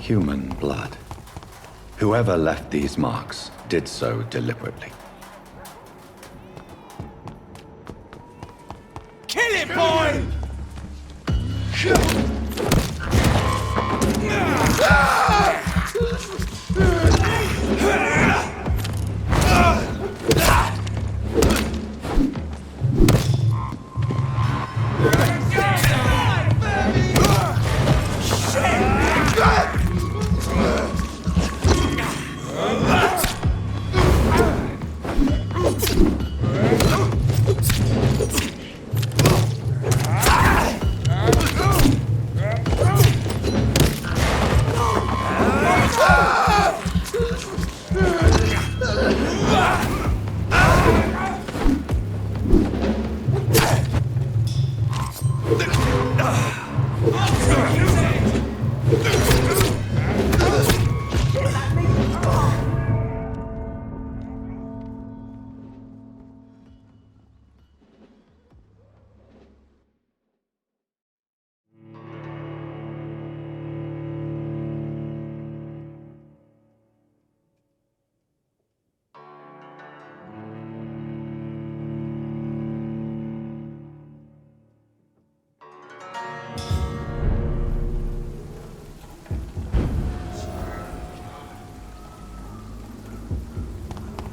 Human blood. Whoever left these marks did so deliberately. Kill it, boy!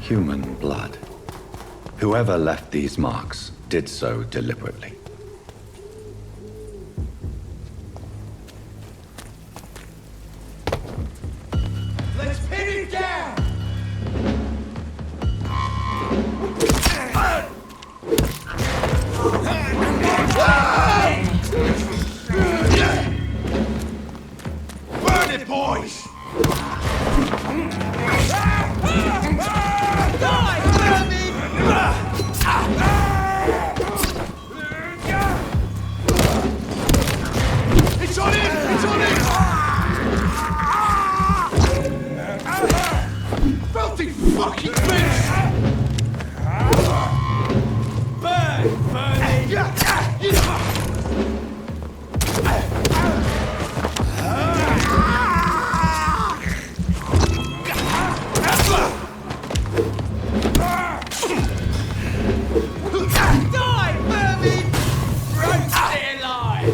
Human blood. Whoever left these marks did so deliberately. Let's pin it down! Burn it, boys! It's on him! It's on him! Filthy fucking bitch! Burn! Burn it! Die, vermin! Roast it alive!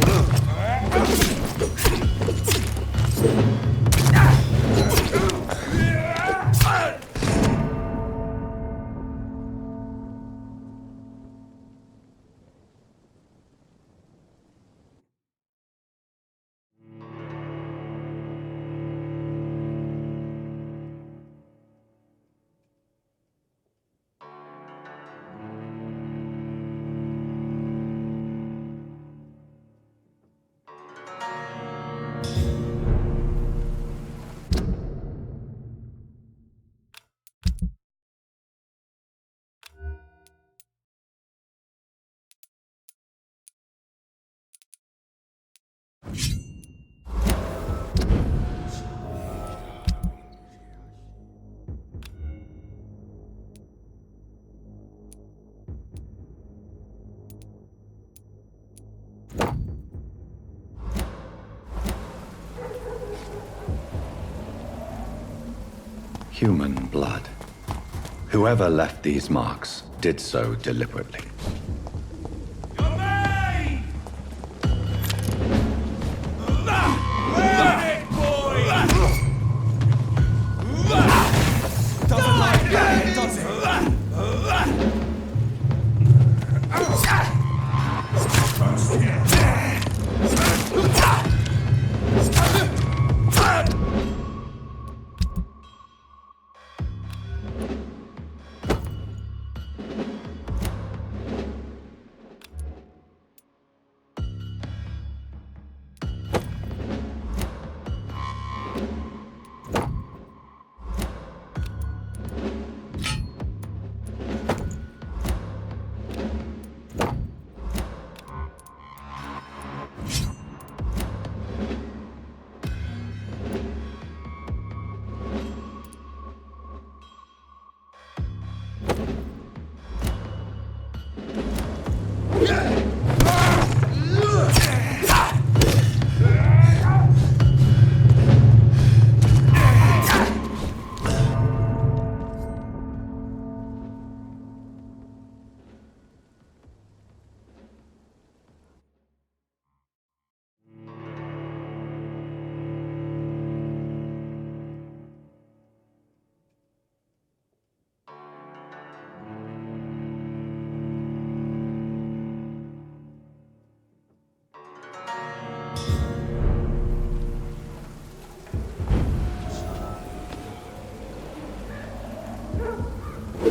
Human blood. Whoever left these marks did so deliberately.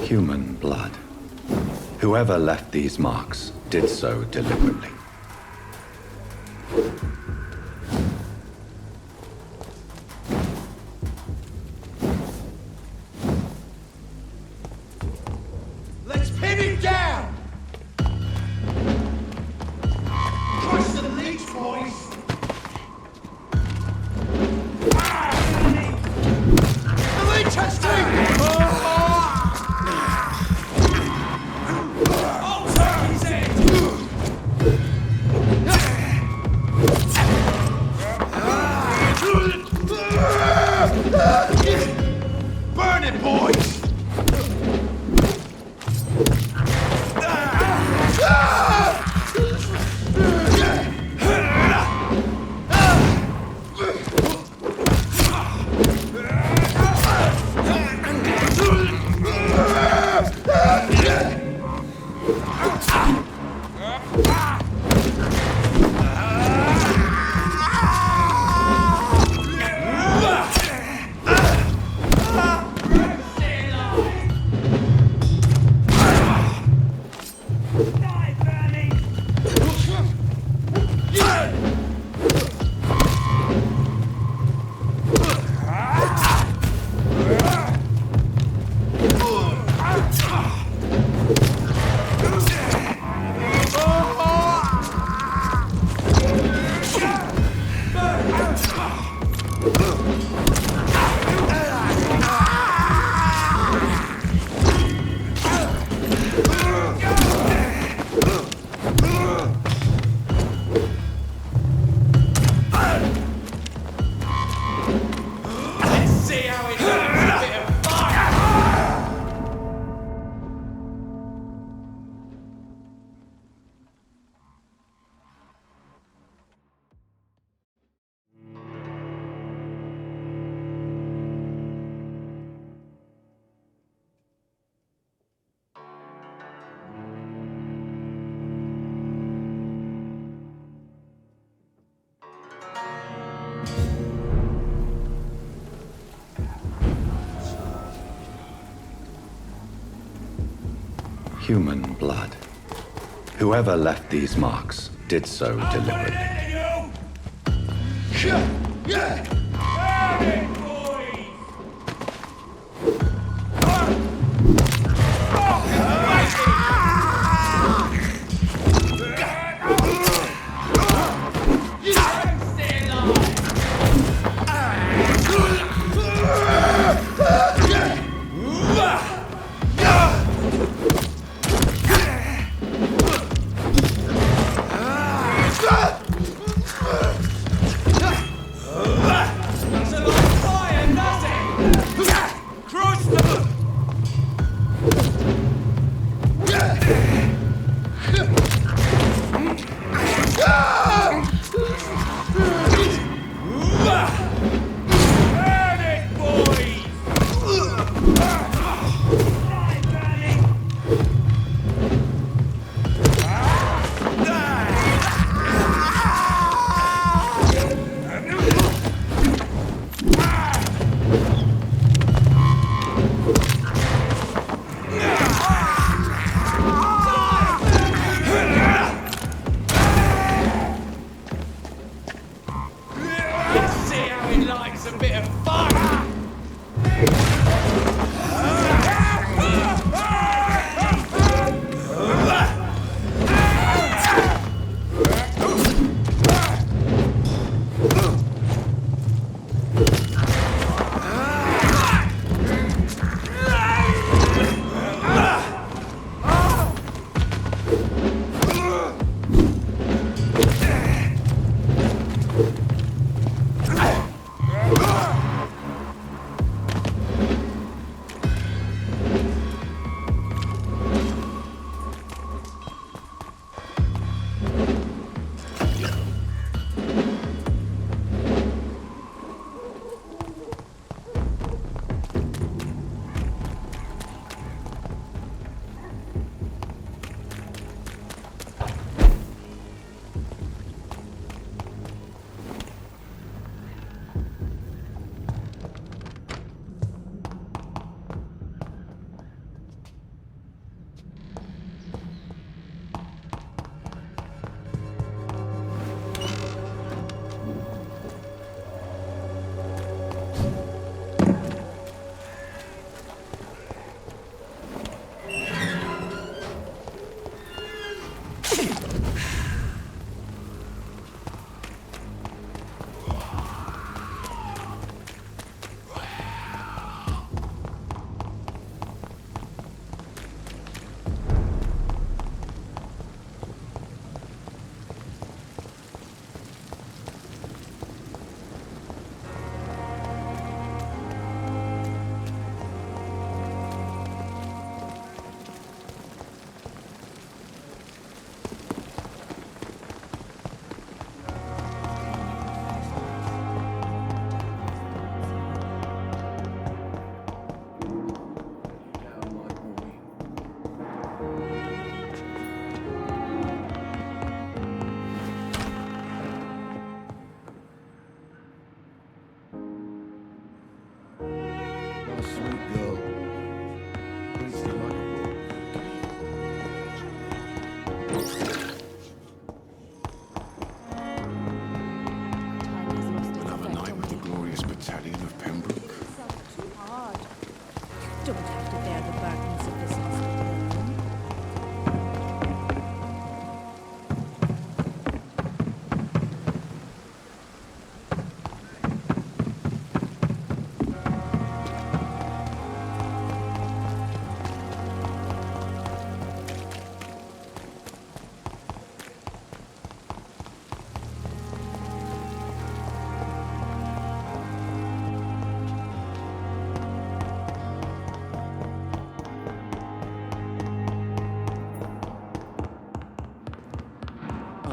Human blood. Whoever left these marks did so deliberately. Let's pin it down! Trust the leech, boys! The leech has taken! I'll take his head! Burn it, boys! Human blood. Whoever left these marks did so deliberately.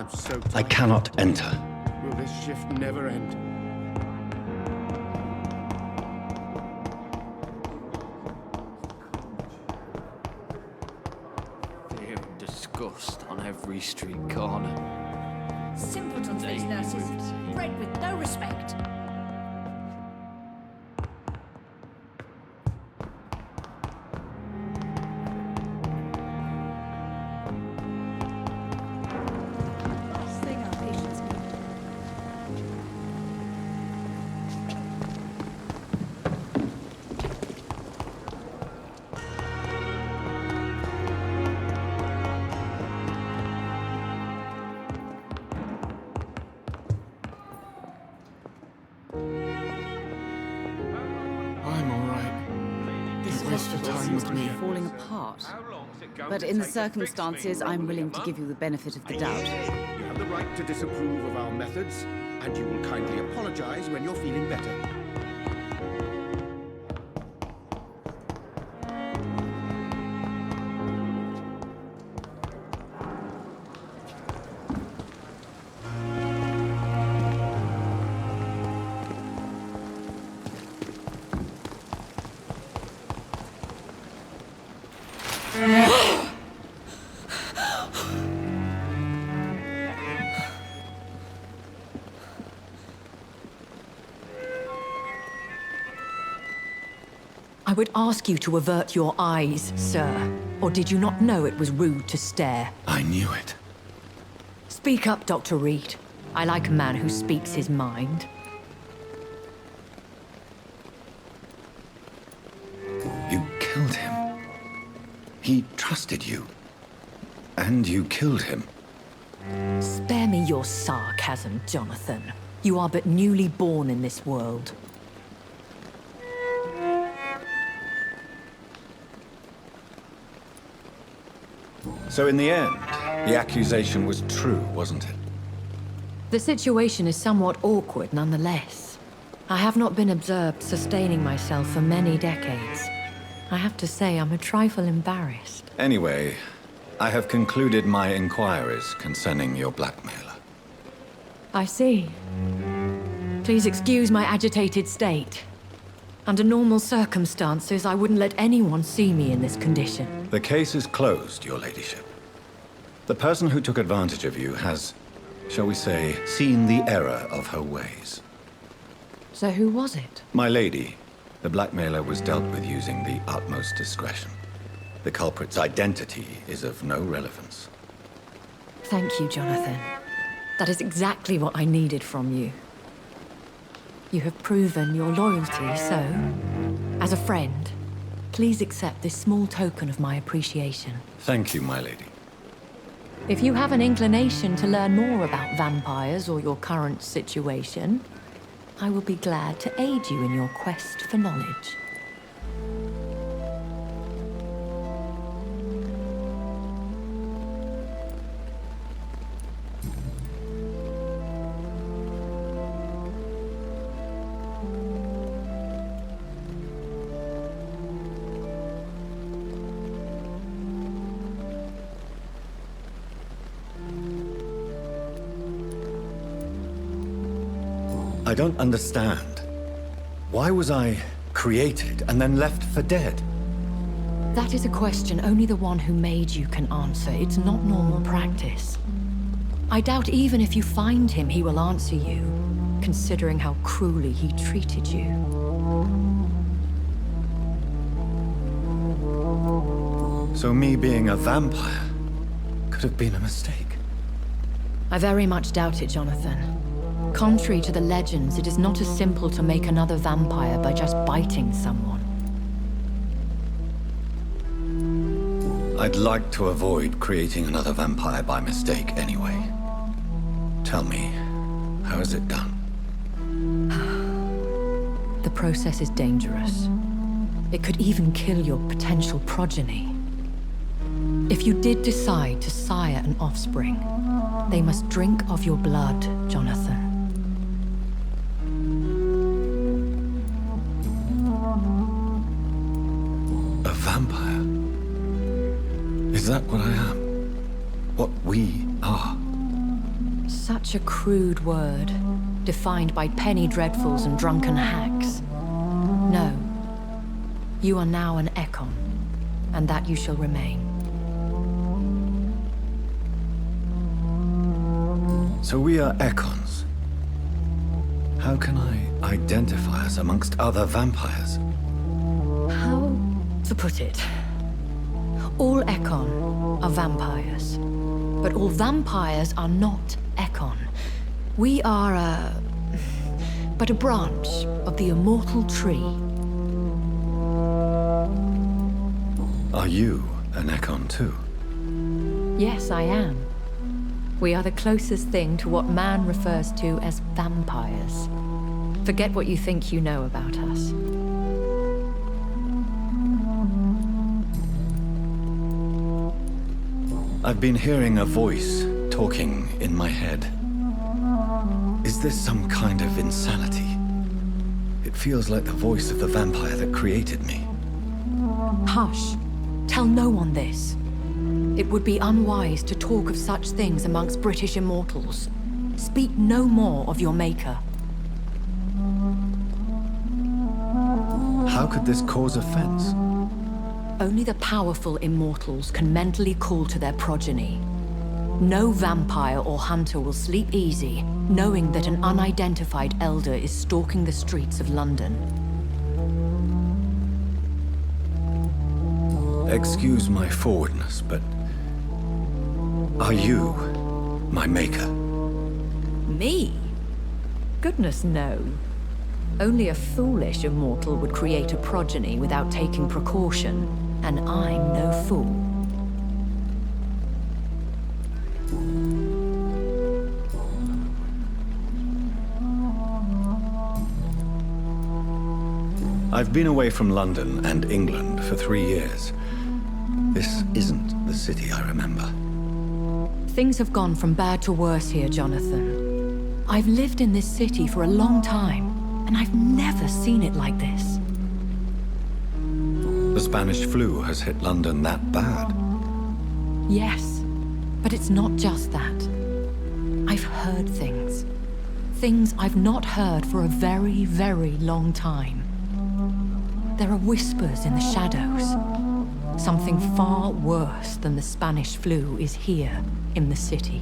I'm so I tired. cannot enter. Will this shift never end? Fear and disgust on every street corner. Simpletons, these nurses. Bred with no respect. Last thing our patients need. I'm all right. This Don't waste your hospital time seems with to be me. falling apart. But in the circumstances, I'm willing to give you the benefit of the doubt. You have the right to disapprove of our methods, and you will kindly apologize when you're feeling better. I would ask you to avert your eyes, sir. Or did you not know it was rude to stare? I knew it. Speak up, Dr. Reed. I like a man who speaks his mind. You killed him. He trusted you. And you killed him. Spare me your sarcasm, Jonathan. You are but newly born in this world. So in the end, the accusation was true, wasn't it? The situation is somewhat awkward nonetheless. I have not been observed sustaining myself for many decades. I have to say I'm a trifle embarrassed. Anyway, I have concluded my inquiries concerning your blackmailer. I see. Please excuse my agitated state. Under normal circumstances, I wouldn't let anyone see me in this condition. The case is closed, your ladyship. The person who took advantage of you has, shall we say, seen the error of her ways. So who was it? My lady, the blackmailer was dealt with using the utmost discretion. The culprit's identity is of no relevance. Thank you, Jonathan. That is exactly what I needed from you. You have proven your loyalty, so, as a friend, please accept this small token of my appreciation. Thank you, my lady. If you have an inclination to learn more about vampires or your current situation, I will be glad to aid you in your quest for knowledge. I don't understand. Why was I created and then left for dead? That is a question only the one who made you can answer. It's not normal practice. I doubt even if you find him, he will answer you, considering how cruelly he treated you. So me being a vampire could have been a mistake. I very much doubt it, Jonathan. Contrary to the legends, it is not as simple to make another vampire by just biting someone. I'd like to avoid creating another vampire by mistake anyway. Tell me, how is it done? The process is dangerous. It could even kill your potential progeny. If you did decide to sire an offspring, they must drink of your blood, Jonathan. A vampire? Is that what I am? What we are? Such a crude word, defined by penny dreadfuls and drunken hacks. No. You are now an Ekon, and that you shall remain. So we are Ekons. How can I identify us amongst other vampires? How to put it? All Ekon are vampires, but all vampires are not Ekon. We are but a branch of the immortal tree. Are you an Ekon too? Yes, I am. We are the closest thing to what man refers to as vampires. Forget what you think you know about us. I've been hearing a voice talking in my head. Is this some kind of insanity? It feels like the voice of the vampire that created me. Hush. Tell no one this. It would be unwise to talk of such things amongst British immortals. Speak no more of your maker. How could this cause offense? Only the powerful immortals can mentally call to their progeny. No vampire or hunter will sleep easy, knowing that an unidentified elder is stalking the streets of London. Excuse my forwardness, but... are you my maker? Me? Goodness, no. Only a foolish immortal would create a progeny without taking precaution, and I'm no fool. I've been away from London and England for 3 years. This isn't the city I remember. Things have gone from bad to worse here, Jonathan. I've lived in this city for a long time, and I've never seen it like this. The Spanish flu has hit London that bad. Yes, but it's not just that. I've heard things. Things I've not heard for a very, very long time. There are whispers in the shadows. Something far worse than the Spanish flu is here in the city.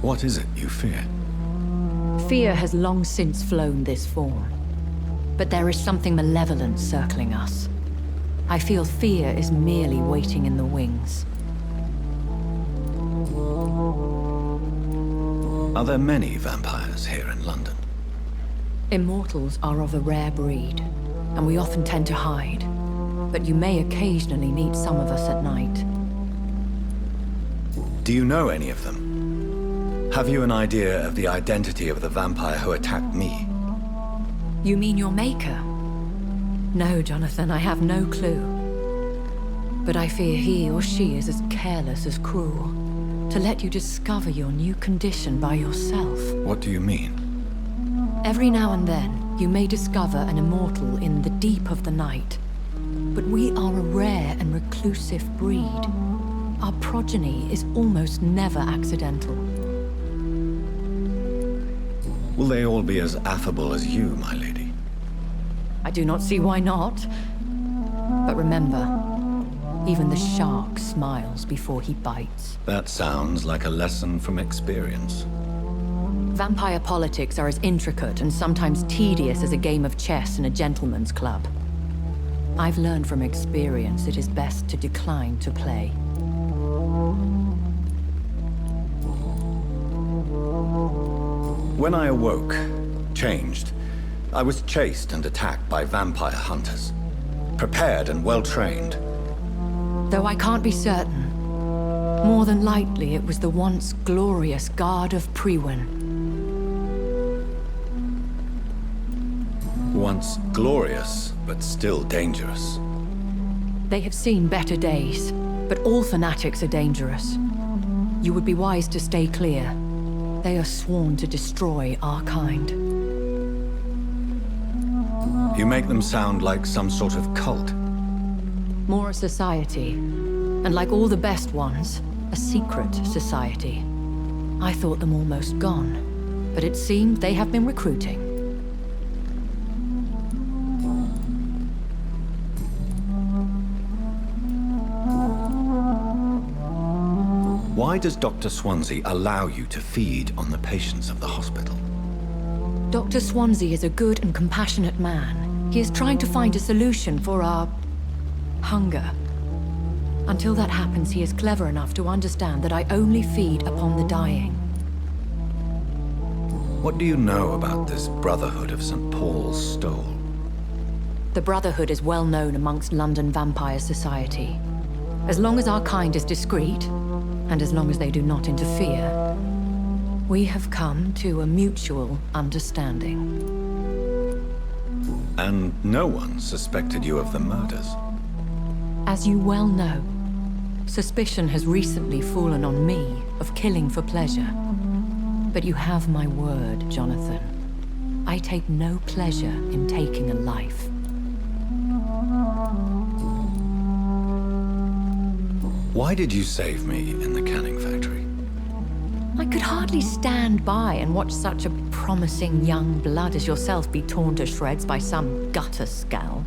What is it you fear? Fear has long since flown this form. But there is something malevolent circling us. I feel fear is merely waiting in the wings. Are there many vampires here in London? Immortals are of a rare breed, and we often tend to hide. But you may occasionally meet some of us at night. Do you know any of them? Have you an idea of the identity of the vampire who attacked me? You mean your maker? No, Jonathan, I have no clue. But I fear he or she is as careless as cruel. To let you discover your new condition by yourself. What do you mean? Every now and then, you may discover an immortal in the deep of the night. But we are a rare and reclusive breed. Our progeny is almost never accidental. Will they all be as affable as you, my lady? I do not see why not. But remember, even the shark smiles before he bites. That sounds like a lesson from experience. Vampire politics are as intricate and sometimes tedious as a game of chess in a gentleman's club. I've learned from experience it is best to decline to play. When I awoke, changed, I was chased and attacked by vampire hunters. Prepared and well-trained. Though I can't be certain, more than likely it was the once glorious Guard of Priwen. Once glorious, but still dangerous. They have seen better days, but all fanatics are dangerous. You would be wise to stay clear. They are sworn to destroy our kind. You make them sound like some sort of cult. More a society. And like all the best ones, A secret society. I thought them almost gone, but it seemed they have been recruiting. Why does Dr. Swansea allow you to feed on the patients of the hospital? Dr. Swansea is a good and compassionate man. He is trying to find a solution for our hunger. Until that happens, he is clever enough to understand that I only feed upon the dying. What do you know about this Brotherhood of St. Paul's Stole? The Brotherhood is well known amongst London vampire society. As long as our kind is discreet, and as long as they do not interfere, we have come to a mutual understanding. And no one suspected you of the murders? As you well know, suspicion has recently fallen on me of killing for pleasure. But you have my word, Jonathan. I take no pleasure in taking a life. Why did you save me in the canning factory? I could hardly stand by and watch such a promising young blood as yourself be torn to shreds by some gutter scowl.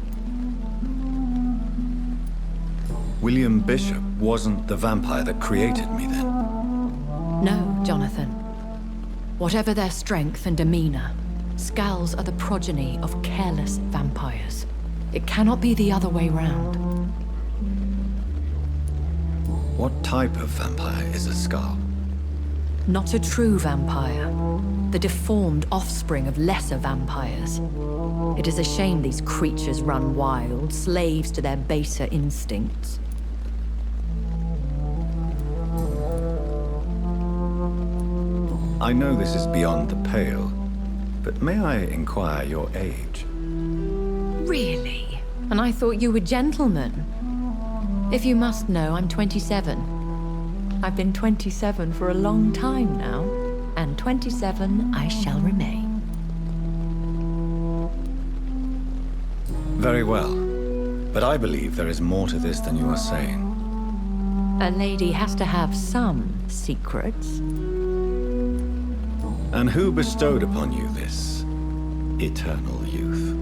William Bishop wasn't the vampire that created me then? No, Jonathan. Whatever their strength and demeanor, Scowls are the progeny of careless vampires. It cannot be the other way round. What type of vampire is a Skull? Not a true vampire. The deformed offspring of lesser vampires. It is a shame these creatures run wild, slaves to their baser instincts. I know this is beyond the pale, but may I inquire your age? Really? And I thought you were gentlemen. If you must know, I'm 27. I've been 27 for a long time now, and 27 I shall remain. Very well, but I believe there is more to this than you are saying. A lady has to have some secrets. And who bestowed upon you this eternal youth?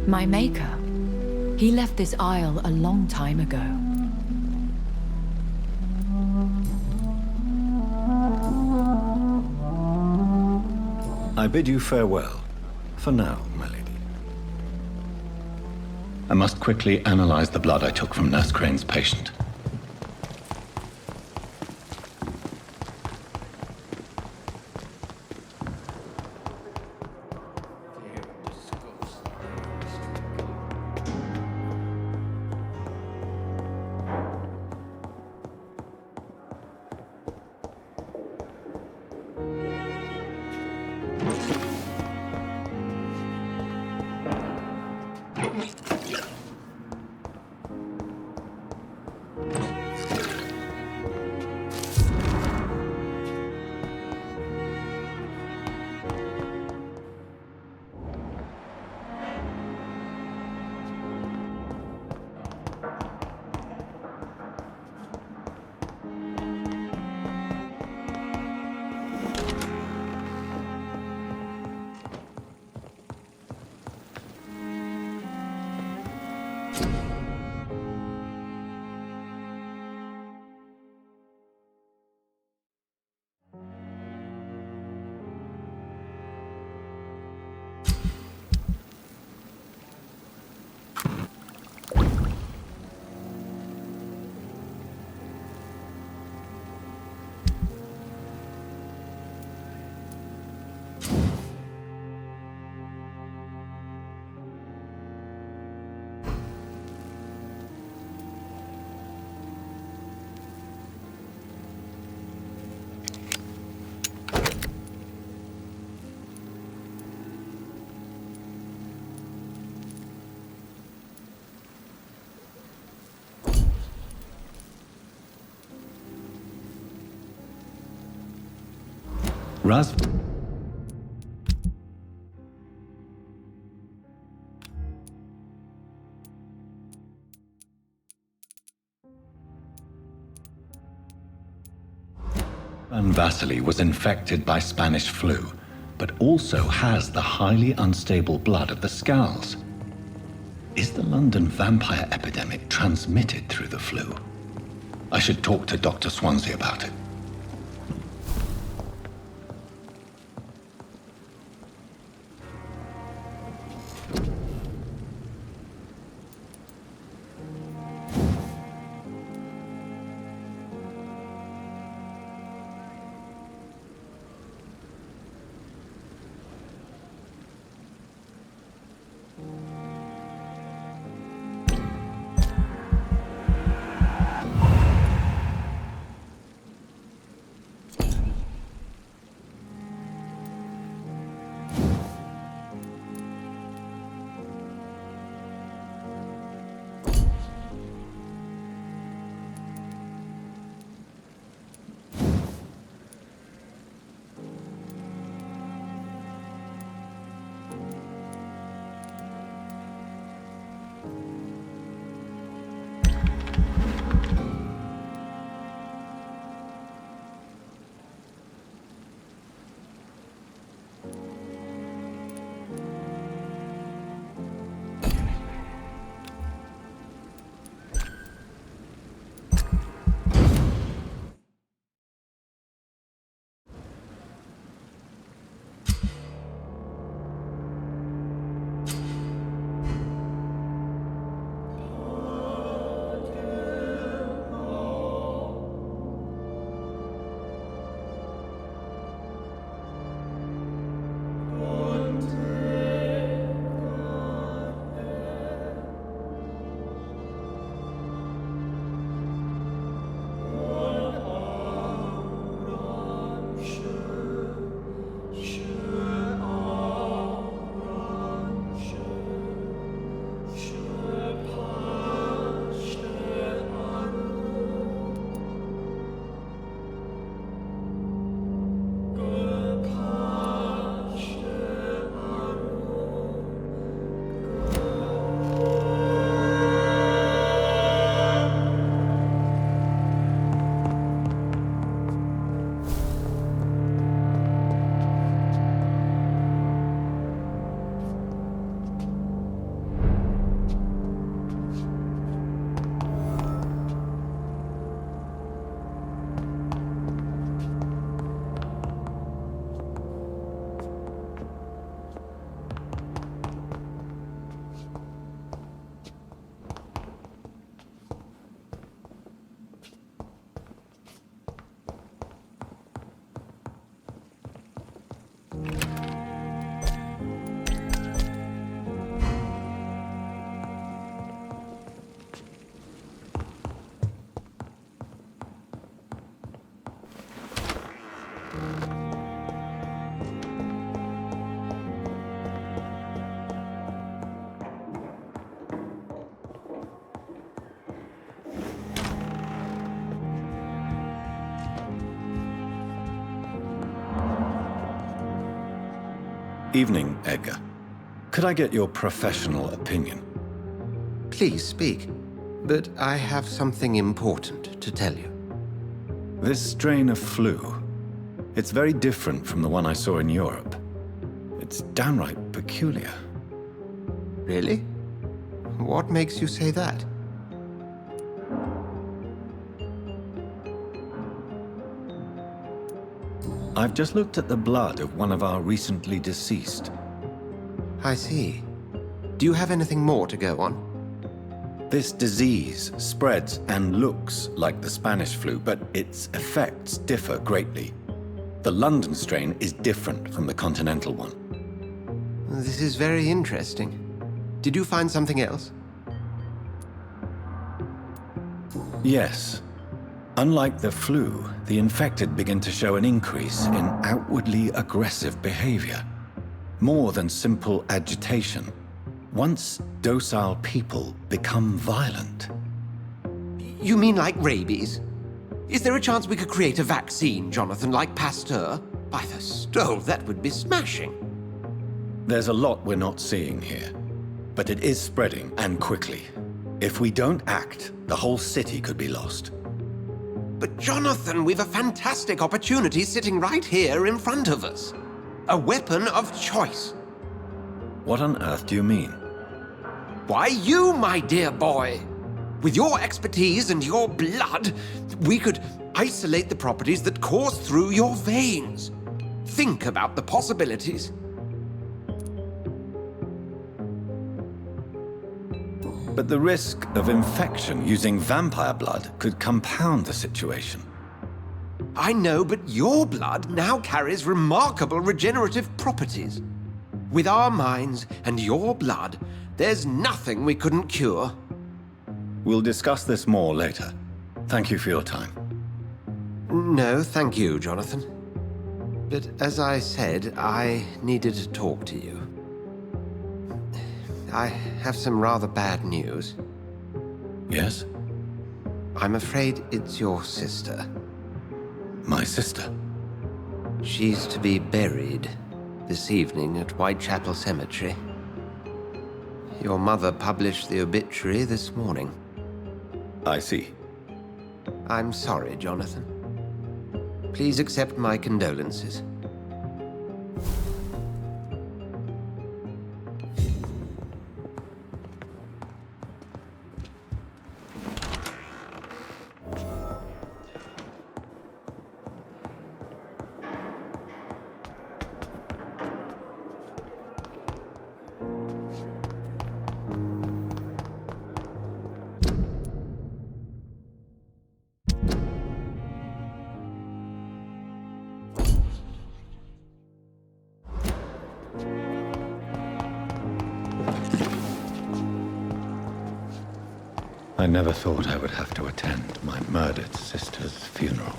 My maker. He left this isle a long time ago. I bid you farewell, for now, my lady. I must quickly analyze the blood I took from Nurse Crane's patient. Raz? And Vasily was infected by Spanish flu, but also has the highly unstable blood of the Scows. Is the London vampire epidemic transmitted through the flu? I should talk to Dr. Swansea about it. Evening, Edgar. Could I get your professional opinion? Please speak, but I have something important to tell you. This strain of flu, it's very different from the one I saw in Europe. It's downright peculiar. Really? What makes you say that? I've just looked at the blood of one of our recently deceased. I see. Do you have anything more to go on? This disease spreads and looks like the Spanish flu, but its effects differ greatly. The London strain is different from the continental one. This is very interesting. Did you find something else? Yes. Unlike the flu, the infected begin to show an increase in outwardly aggressive behavior. More than simple agitation. Once docile people become violent. You mean like rabies? Is there a chance we could create a vaccine, Jonathan, like Pasteur? By the stole, that would be smashing. There's a lot we're not seeing here, but it is spreading, and quickly. If we don't act, the whole city could be lost. But Jonathan, we've a fantastic opportunity sitting right here in front of us. A weapon of choice. What on earth do you mean? Why, you, my dear boy. With your expertise and your blood, we could isolate the properties that course through your veins. Think about the possibilities. But the risk of infection using vampire blood could compound the situation. I know, but your blood now carries remarkable regenerative properties. With our minds and your blood, there's nothing we couldn't cure. We'll discuss this more later. Thank you for your time. No, thank you, Jonathan. But as I said, I needed to talk to you. I have some rather bad news. Yes? I'm afraid it's your sister. My sister? She's to be buried this evening at Whitechapel Cemetery. Your mother published the obituary this morning. I see. I'm sorry, Jonathan. Please accept my condolences. I never thought I would have to attend my murdered sister's funeral.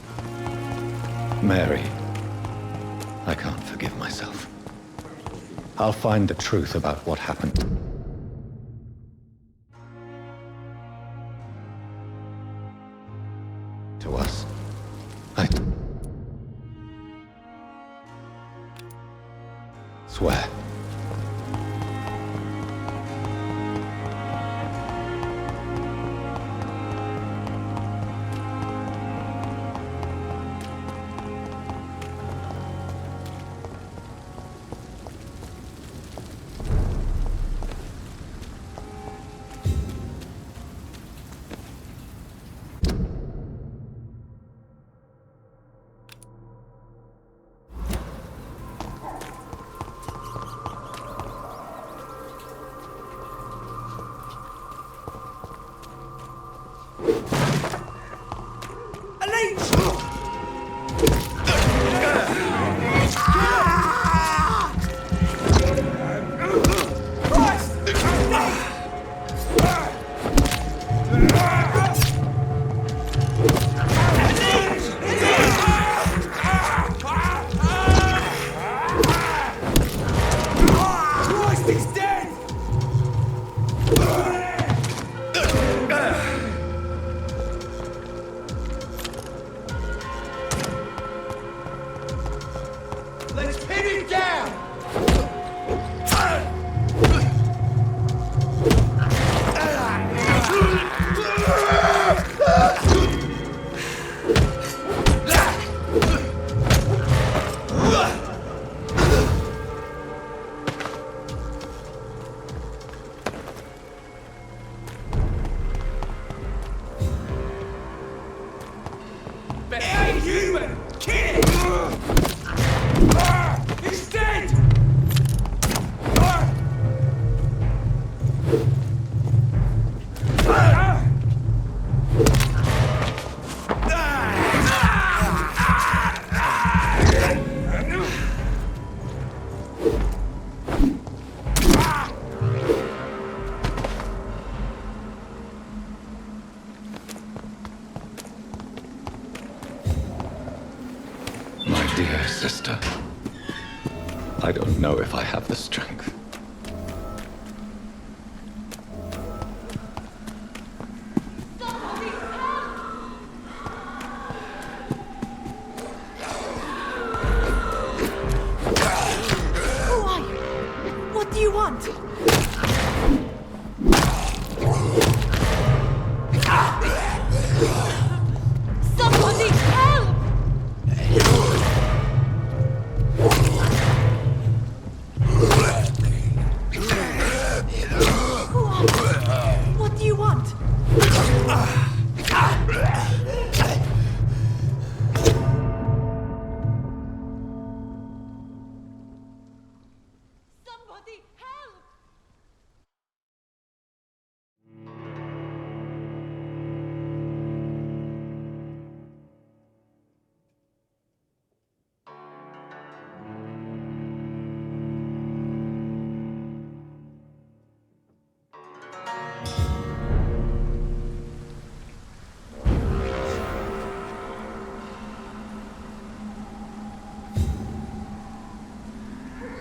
Mary, I can't forgive myself. I'll find the truth about what happened. To us. I swear. Let's pin it down! Hey, human! Kill it! He's dead! My dear sister, I don't know if I have the strength. Who are you? What do you want? Someone it.